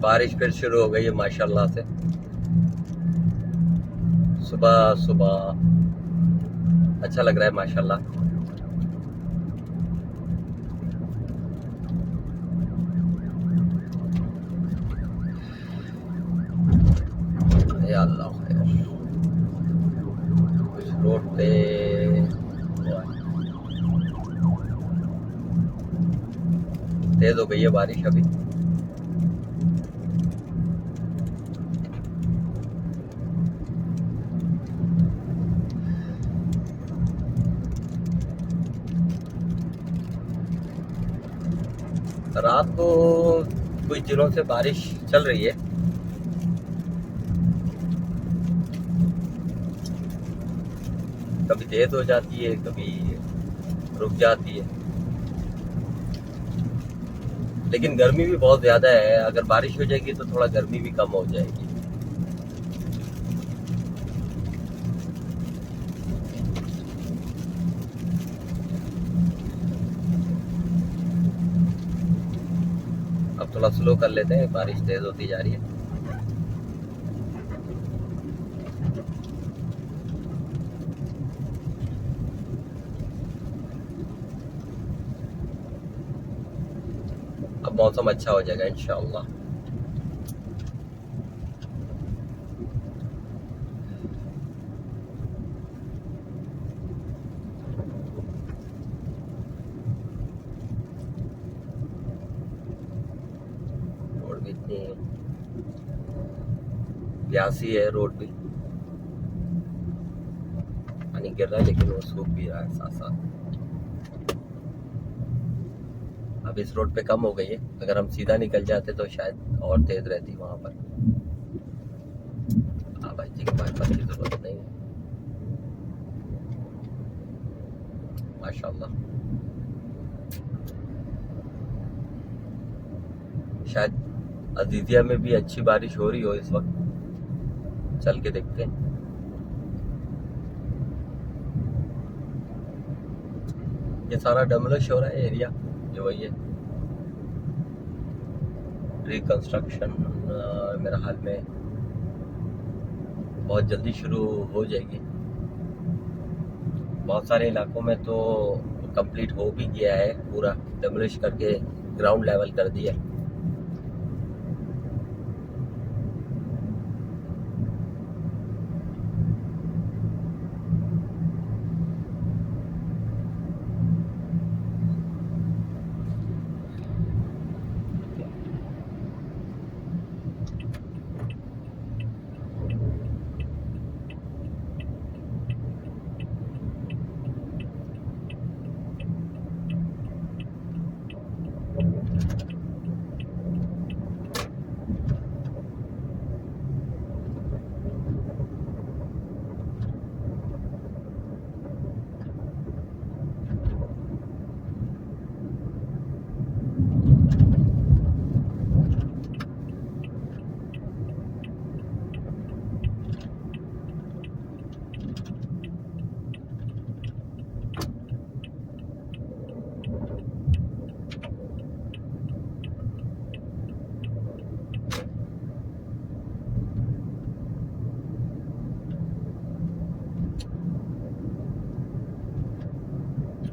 बारिश फिर शुरू हो गई है माशाल्लाह से। सुबह सुबह अच्छा लग रहा है माशाल्लाह। या अल्लाह खैर। कुछ रोड पे तेज हो गई है बारिश अभी। रात को कुछ दिनों से बारिश चल रही है। कभी तेज हो जाती है, कभी रुक जाती है, लेकिन गर्मी भी बहुत ज्यादा है। अगर बारिश हो जाएगी तो थोड़ा गर्मी भी कम हो जाएगी। अब थोड़ा स्लो कर लेते हैं, बारिश तेज होती जा रही है। अब मौसम अच्छा हो जाएगा इंशाअल्लाह। रोड भी इतनी प्यासी है, रोड भी पानी गिर रहा है लेकिन वो सूख भी रहा है साथ साथ। अब इस रोड पे कम हो गई है, अगर हम सीधा निकल जाते तो शायद और तेज रहती वहां पर। हाँ भाई जी के बाईपास की जरूरत नहीं है माशाल्लाह। शायद अजीजिया में भी अच्छी बारिश हो रही हो इस वक्त, चल के देखते हैं। ये सारा डमोलिश हो रहा है एरिया, जो वही है रिकंस्ट्रक्शन। मेरा हाल में बहुत जल्दी शुरू हो जाएगी। बहुत सारे इलाकों में तो कंप्लीट हो भी गया है, पूरा डेमोलिश करके ग्राउंड लेवल कर दिया है।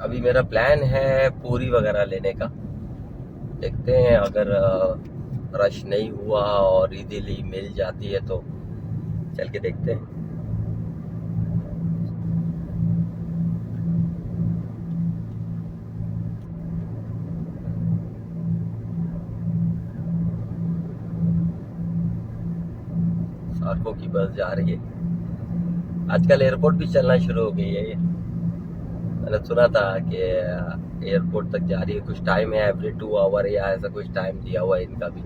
अभी मेरा प्लान है पूरी वगैरह लेने का। देखते हैं, अगर रश नहीं हुआ और इजीली मिल जाती है तो चल के देखते हैं। सार्को की बस जा रही है। आजकल एयरपोर्ट भी चलना शुरू हो गई है ये। मैंने सुना था कि एयरपोर्ट तक जा रही है, कुछ टाइम है, एवरी 2 आवर या ऐसा कुछ टाइम दिया हुआ है इनका भी।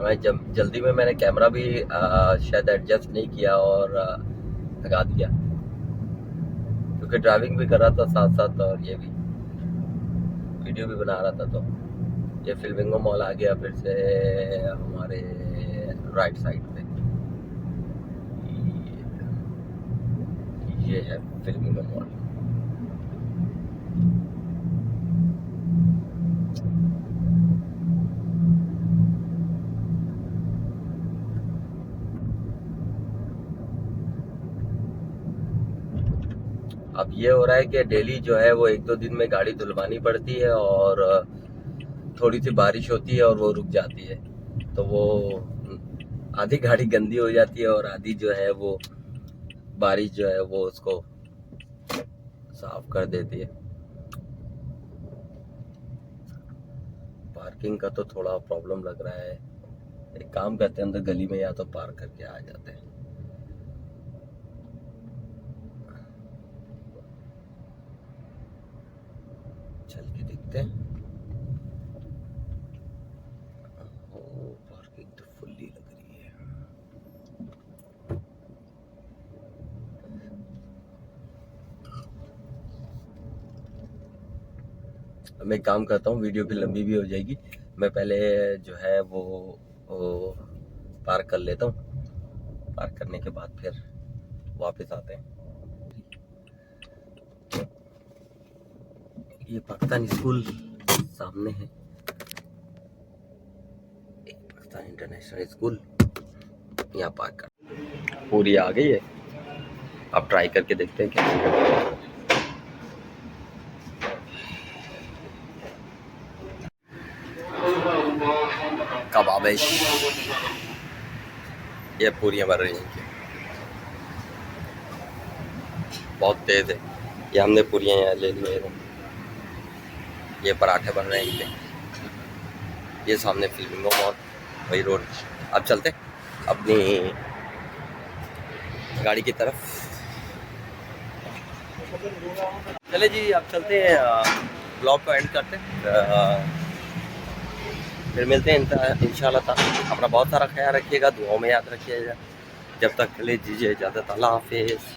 मैं जल्दी में मैंने कैमरा भी शायद एडजस्ट नहीं किया और लगा दिया, क्योंकि क्योंकि ड्राइविंग भी कर रहा था साथ साथ और ये भी वीडियो भी बना रहा था। तो ये फिल्मिंगो मॉल आ गया फिर से हमारे राइट साइड पे। ये है फिल्मिंगो मॉल। अब ये हो रहा है कि डेली जो है वो 1-2 दिन में गाड़ी धुलवानी पड़ती है और थोड़ी सी बारिश होती है और वो रुक जाती है, तो वो आधी गाड़ी गंदी हो जाती है और आधी जो है वो बारिश जो है वो उसको साफ कर देती है। पार्किंग का तो थोड़ा प्रॉब्लम लग रहा है। एक काम करते हैं, अंदर गली में या तो पार्क करके आ जाते हैं। चल के देखते हैं। पार्किंग तो फुल्ली लग रही है। मैं एक काम करता हूँ, वीडियो भी लंबी भी हो जाएगी। मैं पहले जो है वो पार्क कर लेता हूँ। पार्क करने के बाद फिर वापस आते हैं। ये पाकिस्तान स्कूल सामने है, पाकिस्तान इंटरनेशनल स्कूल। यहाँ पार्क कर पूरी आ गई है। अब ट्राई करके देखते हैं कैसे। कबाबिश ये पूरियाँ बन रही हैं, बहुत तेज है। ये हमने पूरियाँ यहाँ ले ली हैं। ये पराठे बन रहे हैं इनके। ये सामने फिल्मिंगो मॉल, वही रोड। अब चलते अपनी गाड़ी की तरफ। चले जी, अब चलते हैं, ब्लॉग को एंड करते हैं। फिर मिलते हैं इंशाल्लाह ताला। अपना बहुत सारा ख्याल रखिएगा, दुआओं में याद रखिएगा। जब तक के लिए दीजिए इजाज़त, अल्लाह हाफिज़।